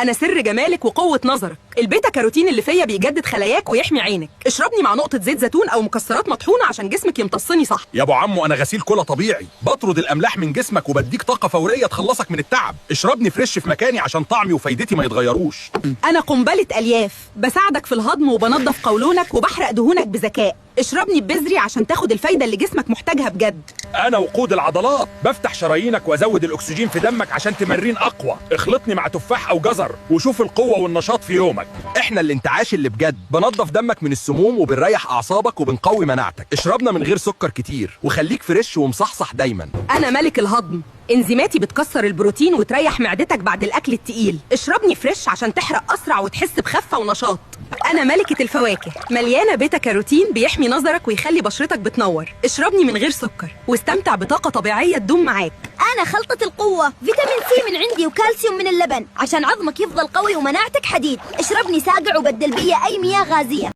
انا سر جمالك وقوه نظرك. البيتا كاروتين اللي فيا بيجدد خلاياك ويحمي عينك. اشربني مع نقطه زيت زيتون او مكسرات مطحونه عشان جسمك يمتصني صح. يا ابو عمو انا غسيل كلى طبيعي، بطرد الاملاح من جسمك وبديك طاقه فوريه تخلصك من التعب. اشربني فريش في مكاني عشان طعمي وفايدتي ما يتغيروش. انا قنبله الياف، بساعدك في الهضم وبنظف قولونك وبحرق دهونك بذكاء. اشربني ببذري عشان تاخد الفايده اللي جسمك محتاجها بجد. انا وقود العضلات، بفتح شرايينك وازود الاكسجين في دمك عشان تمرين اقوى. اخلطني مع تفاح او جزر وشوف القوه والنشاط في يومك. احنا الانتعاش اللي بجد، بنظف دمك من السموم وبنريح اعصابك وبنقوي مناعتك. اشربنا من غير سكر كتير وخليك فريش ومصحصح دايما. انا ملك الهضم، انزيماتي بتكسر البروتين وتريح معدتك بعد الاكل التقيل. اشربني فريش عشان تحرق اسرع وتحس بخفه ونشاط. انا ملكه الفواكه، مليانه بيتا كاروتين بيحمي نظرك ويخلي بشرتك بتنور. اشربني من غير سكر واستمتع بطاقه طبيعيه تدوم معاك. أنا خلطة القوة، فيتامين سي من عندي وكالسيوم من اللبن عشان عظمك يفضل قوي ومناعتك حديد. اشربني ساقع وبدل بيا أي مياه غازية.